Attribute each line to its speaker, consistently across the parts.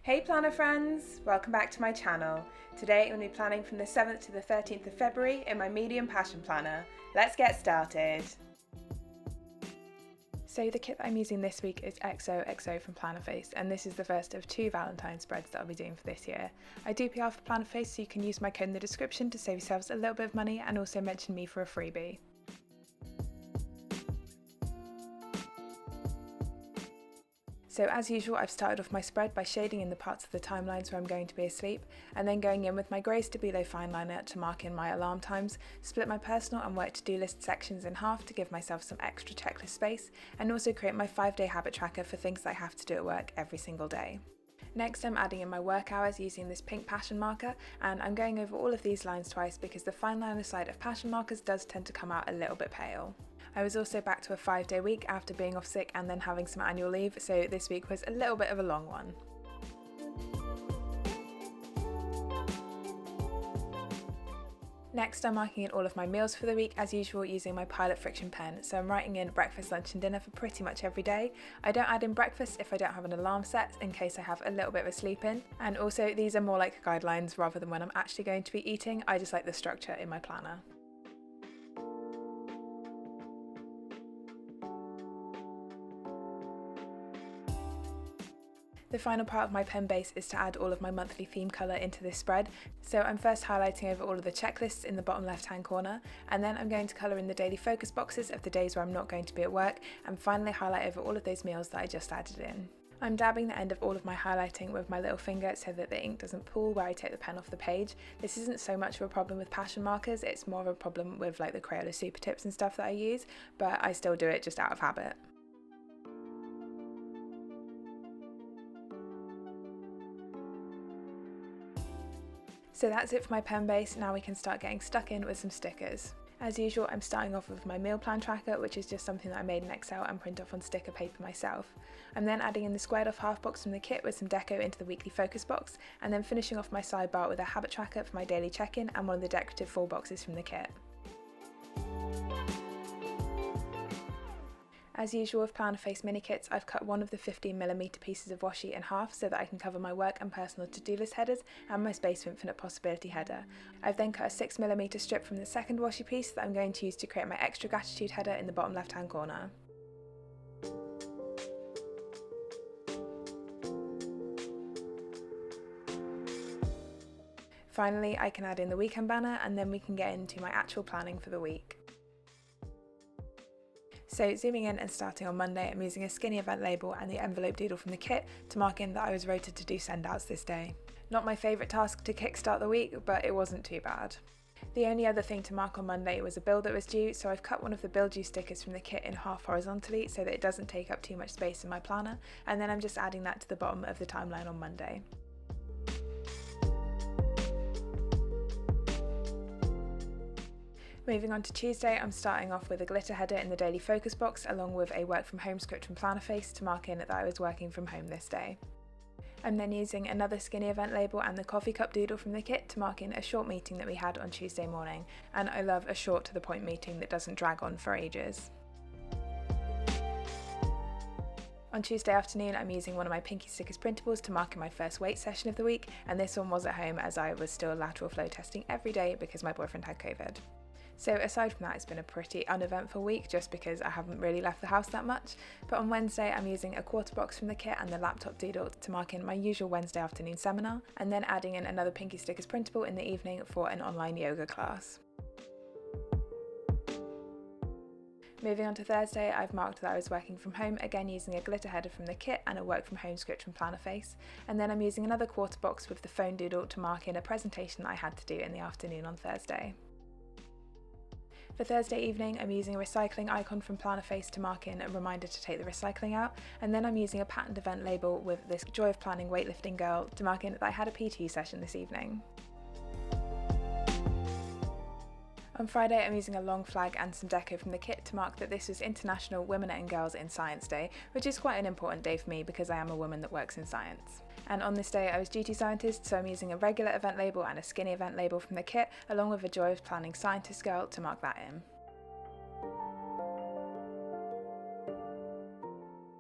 Speaker 1: Hey planner friends! Welcome back to my channel. Today I'm going to be planning from the 7th to the 13th of February in my medium passion planner. Let's get started! So the kit that I'm using this week is XOXO from Plannerface, and this is the first of 2 Valentine spreads that I'll be doing for this year. I do PR for Plannerface, so you can use my code in the description to save yourselves a little bit of money and also mention me for a freebie. So as usual, I've started off my spread by shading in the parts of the timelines where I'm going to be asleep, and then going in with my grey Stabilo fine liner to mark in my alarm times, split my personal and work to-do list sections in half to give myself some extra checklist space, and also create my 5-day habit tracker for things that I have to do at work every single day. Next, I'm adding in my work hours using this pink passion marker, and I'm going over all of these lines twice because the fine liner side of passion markers does tend to come out a little bit pale. I was also back to a 5-day week after being off sick and then having some annual leave, so this week was a little bit of a long one. Next, I'm marking in all of my meals for the week as usual using my Pilot Friction pen, so I'm writing in breakfast, lunch and dinner for pretty much every day. I don't add in breakfast if I don't have an alarm set in case I have a little bit of a sleep in, and also these are more like guidelines rather than when I'm actually going to be eating. I just like the structure in my planner. The final part of my pen base is to add all of my monthly theme colour into this spread, so I'm first highlighting over all of the checklists in the bottom left hand corner, and then I'm going to colour in the daily focus boxes of the days where I'm not going to be at work, and finally highlight over all of those meals that I just added in. I'm dabbing the end of all of my highlighting with my little finger so that the ink doesn't pool where I take the pen off the page. This isn't so much of a problem with passion markers, it's more of a problem with like the Crayola super tips and stuff that I use, but I still do it just out of habit. So that's it for my pen base. Now we can start getting stuck in with some stickers. As usual, I'm starting off with my meal plan tracker, which is just something that I made in Excel and print off on sticker paper myself. I'm then adding in the squared off half box from the kit with some deco into the weekly focus box, and then finishing off my sidebar with a habit tracker for my daily check-in and one of the decorative full boxes from the kit. As usual with Plannerface mini kits, I've cut one of the 15mm pieces of washi in half so that I can cover my work and personal to-do list headers and my Space for Infinite Possibility header. I've then cut a 6mm strip from the second washi piece that I'm going to use to create my extra gratitude header in the bottom left hand corner. Finally, I can add in the weekend banner and then we can get into my actual planning for the week. So zooming in and starting on Monday, I'm using a skinny event label and the envelope doodle from the kit to mark in that I was voted to do send outs this day. Not my favourite task to kickstart the week, but it wasn't too bad. The only other thing to mark on Monday was a bill that was due, so I've cut one of the bill due stickers from the kit in half horizontally so that it doesn't take up too much space in my planner, and then I'm just adding that to the bottom of the timeline on Monday. Moving on to Tuesday, I'm starting off with a glitter header in the daily focus box along with a work from home script from Plannerface to mark in that I was working from home this day. I'm then using another skinny event label and the coffee cup doodle from the kit to mark in a short meeting that we had on Tuesday morning, and I love a short to the point meeting that doesn't drag on for ages. On Tuesday afternoon, I'm using one of my Pinky Stickers printables to mark in my first weight session of the week, and this one was at home as I was still lateral flow testing every day because my boyfriend had COVID. So aside from that, it's been a pretty uneventful week just because I haven't really left the house that much, but on Wednesday I'm using a quarter box from the kit and the laptop doodle to mark in my usual Wednesday afternoon seminar, and then adding in another Pinky Stickers printable in the evening for an online yoga class. Moving on to Thursday, I've marked that I was working from home, again using a glitter header from the kit and a work from home script from Plannerface, and then I'm using another quarter box with the phone doodle to mark in a presentation that I had to do in the afternoon on Thursday. For Thursday evening, I'm using a recycling icon from Plannerface to mark in a reminder to take the recycling out, and then I'm using a patterned event label with this Joy of Planning weightlifting girl to mark in that I had a PT session this evening. On Friday, I'm using a long flag and some deco from the kit to mark that this was International Women and Girls in Science Day, which is quite an important day for me because I am a woman that works in science. And on this day I was duty scientist, so I'm using a regular event label and a skinny event label from the kit, along with a Joy of Planning scientist girl to mark that in.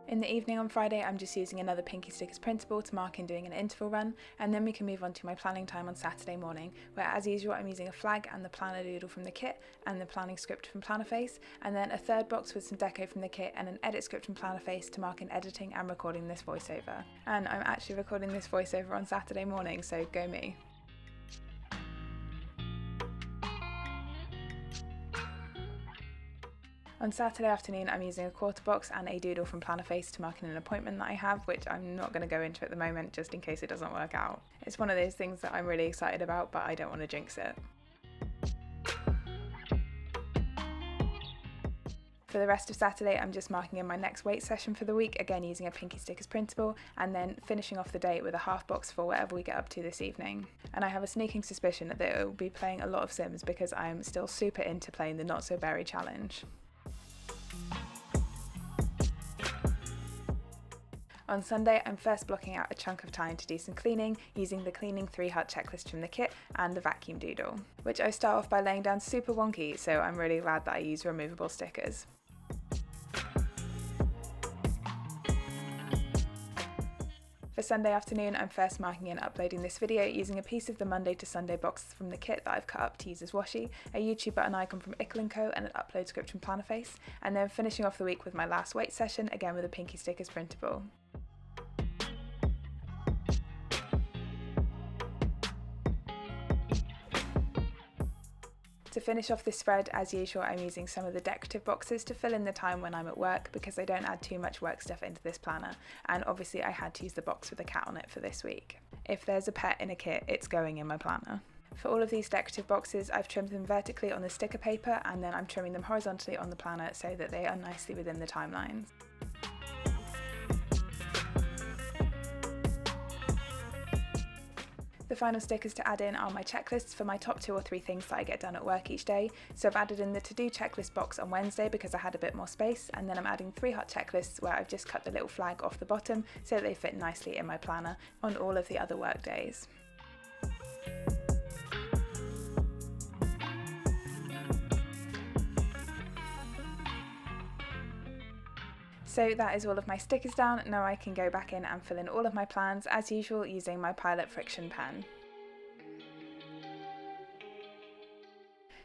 Speaker 1: In the evening on Friday, I'm just using another Pinky Stickers printable to mark in doing an interval run, and then we can move on to my planning time on Saturday morning, where as usual I'm using a flag and the planner doodle from the kit, and the planning script from Plannerface, and then a third box with some deco from the kit and an edit script from Plannerface to mark in editing and recording this voiceover. And I'm actually recording this voiceover on Saturday morning, so go me. On Saturday afternoon, I'm using a quarter box and a doodle from Plannerface to mark in an appointment that I have, which I'm not going to go into at the moment just in case it doesn't work out. It's one of those things that I'm really excited about, but I don't want to jinx it. For the rest of Saturday, I'm just marking in my next weight session for the week, again using a Pinky Stickers printable, and then finishing off the day with a half box for whatever we get up to this evening. And I have a sneaking suspicion that it will be playing a lot of Sims because I'm still super into playing the Not So Berry challenge. On Sunday, I'm first blocking out a chunk of time to do some cleaning using the cleaning 3-hut checklist from the kit and the vacuum doodle, which I start off by laying down super wonky, so I'm really glad that I use removable stickers. For Sunday afternoon, I'm first marking and uploading this video using a piece of the Monday to Sunday box from the kit that I've cut up to use as washi, a YouTube button icon from Ickle & Co and an upload script from Plannerface, and then finishing off the week with my last weight session, again with a Pinky Stickers printable. To finish off this spread, as usual, I'm using some of the decorative boxes to fill in the time when I'm at work because I don't add too much work stuff into this planner, and obviously I had to use the box with a cat on it for this week. If there's a pet in a kit, it's going in my planner. For all of these decorative boxes, I've trimmed them vertically on the sticker paper and then I'm trimming them horizontally on the planner so that they are nicely within the timelines. The final stickers to add in are my checklists for my top 2 or 3 things that I get done at work each day. So I've added in the to-do checklist box on Wednesday because I had a bit more space, and then I'm adding 3 hot checklists where I've just cut the little flag off the bottom so that they fit nicely in my planner on all of the other work days. So that is all of my stickers down. Now I can go back in and fill in all of my plans as usual using my Pilot Friction pen.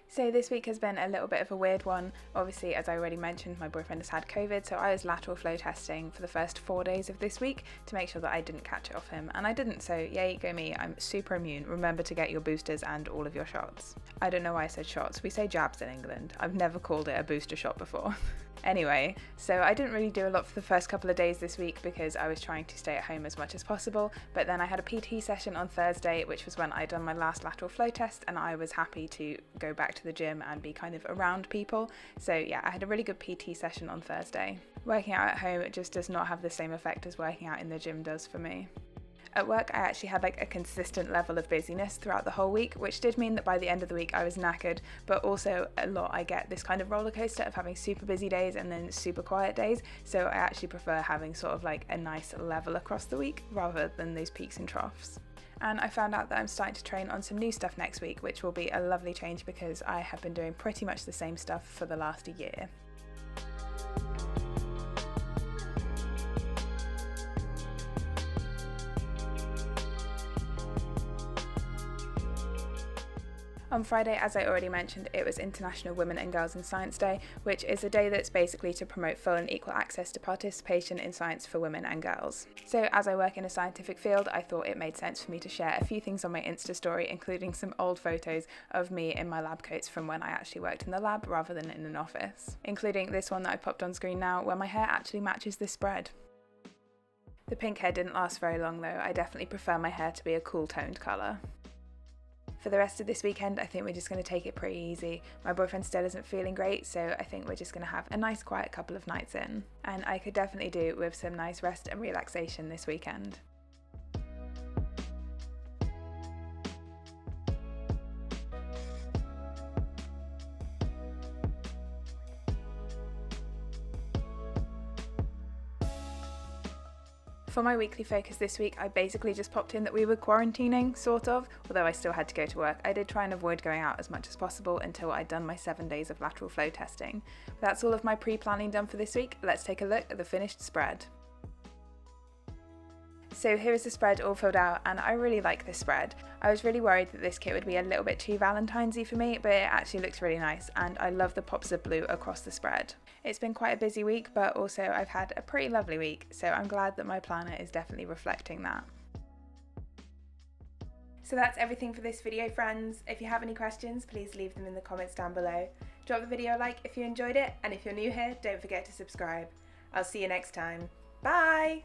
Speaker 1: So this week has been a little bit of a weird one. Obviously, as I already mentioned, my boyfriend has had COVID, so I was lateral flow testing for the first 4 days of this week to make sure that I didn't catch it off him, and I didn't, so yay, go me, I'm super immune. Remember to get your boosters and all of your shots. I don't know why I said shots, we say jabs in England. I've never called it a booster shot before. Anyway, so I didn't really do a lot for the first couple of days this week because I was trying to stay at home as much as possible, but then I had a PT session on Thursday, which was when I'd done my last lateral flow test, and I was happy to go back to the gym and be kind of around people. So yeah, I had a really good PT session on Thursday. Working out at home just does not have the same effect as working out in the gym does for me. At work, I actually had like a consistent level of busyness throughout the whole week, which did mean that by the end of the week I was knackered, but also a lot I get this kind of roller coaster of having super busy days and then super quiet days, so I actually prefer having sort of like a nice level across the week rather than those peaks and troughs. And I found out that I'm starting to train on some new stuff next week, which will be a lovely change because I have been doing pretty much the same stuff for the last year. On Friday, as I already mentioned, it was International Women and Girls in Science Day, which is a day that's basically to promote full and equal access to participation in science for women and girls. So as I work in a scientific field, I thought it made sense for me to share a few things on my Insta story, including some old photos of me in my lab coats from when I actually worked in the lab rather than in an office, including this one that I popped on screen now where my hair actually matches this spread. The pink hair didn't last very long though. I definitely prefer my hair to be a cool toned colour. For the rest of this weekend, I think we're just going to take it pretty easy. My boyfriend still isn't feeling great, so I think we're just going to have a nice quiet couple of nights in. And I could definitely do with some nice rest and relaxation this weekend. For my weekly focus this week, I basically just popped in that we were quarantining, sort of, although I still had to go to work. I did try and avoid going out as much as possible until I'd done my 7 days of lateral flow testing. But that's all of my pre-planning done for this week. Let's take a look at the finished spread. So here is the spread all filled out, and I really like this spread. I was really worried that this kit would be a little bit too valentinesy for me, but it actually looks really nice, and I love the pops of blue across the spread. It's been quite a busy week, but also I've had a pretty lovely week, so I'm glad that my planner is definitely reflecting that. So that's everything for this video, friends. If you have any questions, please leave them in the comments down below. Drop the video a like if you enjoyed it, and if you're new here, don't forget to subscribe. I'll see you next time. Bye!